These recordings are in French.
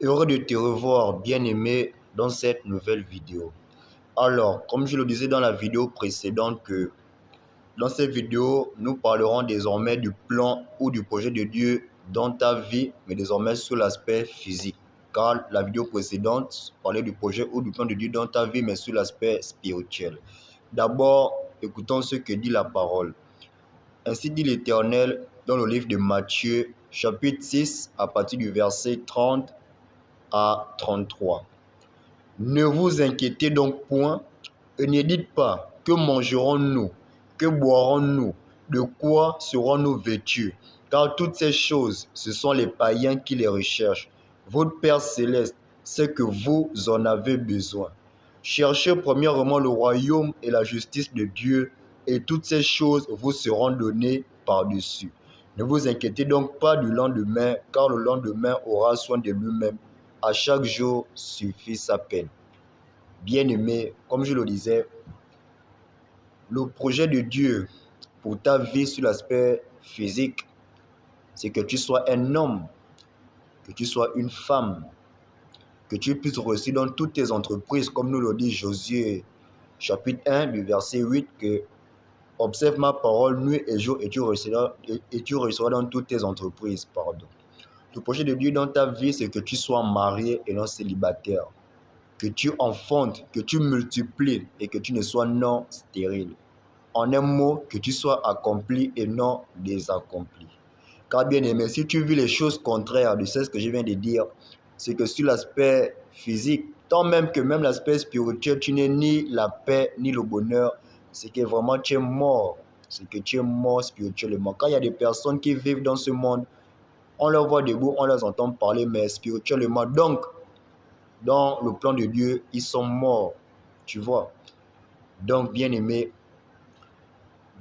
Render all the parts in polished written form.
Heureux de te revoir, bien-aimé, dans cette nouvelle vidéo. Alors, comme je le disais dans la vidéo précédente, que dans cette vidéo, nous parlerons désormais du plan ou du projet de Dieu dans ta vie, mais désormais sur l'aspect physique. Car la vidéo précédente parlait du projet ou du plan de Dieu dans ta vie, mais sur l'aspect spirituel. D'abord, écoutons ce que dit la parole. Ainsi dit l'Éternel dans le livre de Matthieu, chapitre 6, à partir du verset 30 à 33. Ne vous inquiétez donc point et ne dites pas que mangerons-nous, que boirons-nous, de quoi serons-nous vêtus, car toutes ces choses, ce sont les païens qui les recherchent. Votre Père céleste sait que vous en avez besoin. Cherchez premièrement le royaume et la justice de Dieu, et toutes ces choses vous seront données par-dessus. Ne vous inquiétez donc pas du lendemain, car le lendemain aura soin de lui-même. À chaque jour suffit sa peine. Bien-aimé, comme je le disais, le projet de Dieu pour ta vie sur l'aspect physique, c'est que tu sois un homme, que tu sois une femme, que tu puisses réussir dans toutes tes entreprises, comme nous le dit Josué, chapitre 1, du verset 8, que observe ma parole nuit et jour et tu réussiras dans toutes tes entreprises. Le projet de Dieu dans ta vie, c'est que tu sois marié et non célibataire, que tu enfantes, que tu multiplies et que tu ne sois non stérile. En un mot, que tu sois accompli et non désaccompli. Car bien aimé, si tu vis les choses contraires de ce que je viens de dire, c'est que sur l'aspect physique, tant même que même l'aspect spirituel, tu n'es ni la paix ni le bonheur, c'est que vraiment tu es mort. C'est que tu es mort spirituellement. Quand il y a des personnes qui vivent dans ce monde, on leur voit debout, on les entend parler, mais spirituellement, donc, dans le plan de Dieu, ils sont morts, tu vois. Donc, bien aimé,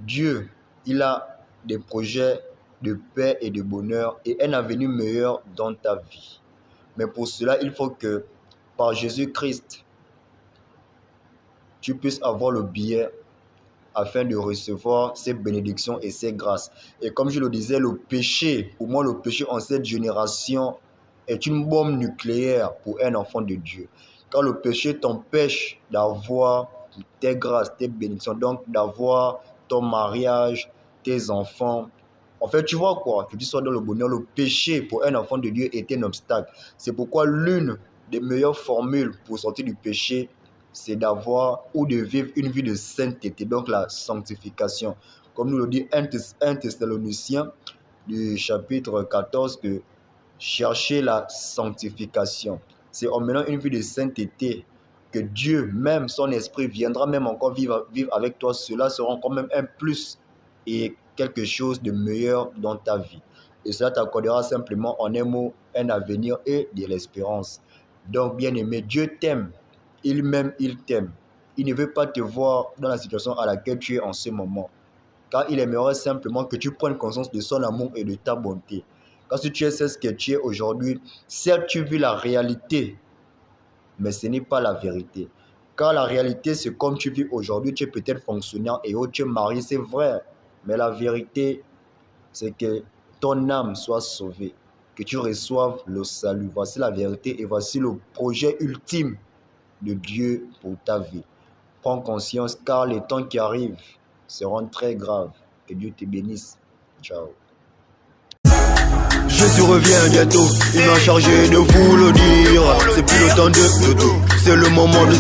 Dieu, il a des projets de paix et de bonheur et un avenir meilleur dans ta vie. Mais pour cela, il faut que, par Jésus-Christ, tu puisses avoir le billet afin de recevoir ces bénédictions et ces grâces. Et comme je le disais, le péché, pour moi, le péché en cette génération est une bombe nucléaire pour un enfant de Dieu. Car le péché t'empêche d'avoir tes grâces, tes bénédictions, donc d'avoir ton mariage, tes enfants. En fait, tu vois quoi? Que tu sois dans le bonheur, le péché pour un enfant de Dieu est un obstacle. C'est pourquoi l'une des meilleures formules pour sortir du péché, c'est d'avoir ou de vivre une vie de sainteté, donc la sanctification. Comme nous le dit 1 Thessaloniciens du chapitre 14, que chercher la sanctification. C'est en menant une vie de sainteté que Dieu, même son esprit, viendra même encore vivre avec toi. Cela sera quand même un plus et quelque chose de meilleur dans ta vie. Et cela t'accordera simplement en un mot, un avenir et de l'espérance. Donc, bien-aimé, Dieu t'aime. Il m'aime, il t'aime. Il ne veut pas te voir dans la situation à laquelle tu es en ce moment. Car il aimerait simplement que tu prennes conscience de son amour et de ta bonté. Car si tu es ce que tu es aujourd'hui, certes tu vis la réalité, mais ce n'est pas la vérité. Car la réalité, c'est comme tu vis aujourd'hui, tu es peut-être fonctionnaire et tu es marié, c'est vrai. Mais la vérité, c'est que ton âme soit sauvée, que tu reçoives le salut. Voici la vérité et voici le projet ultime de Dieu pour ta vie. Prends conscience car les temps qui arrivent seront très graves. Que Dieu te bénisse. Ciao. Je reviens bientôt, il m'a chargé de vous le dire. C'est plus le temps de tout, c'est le moment de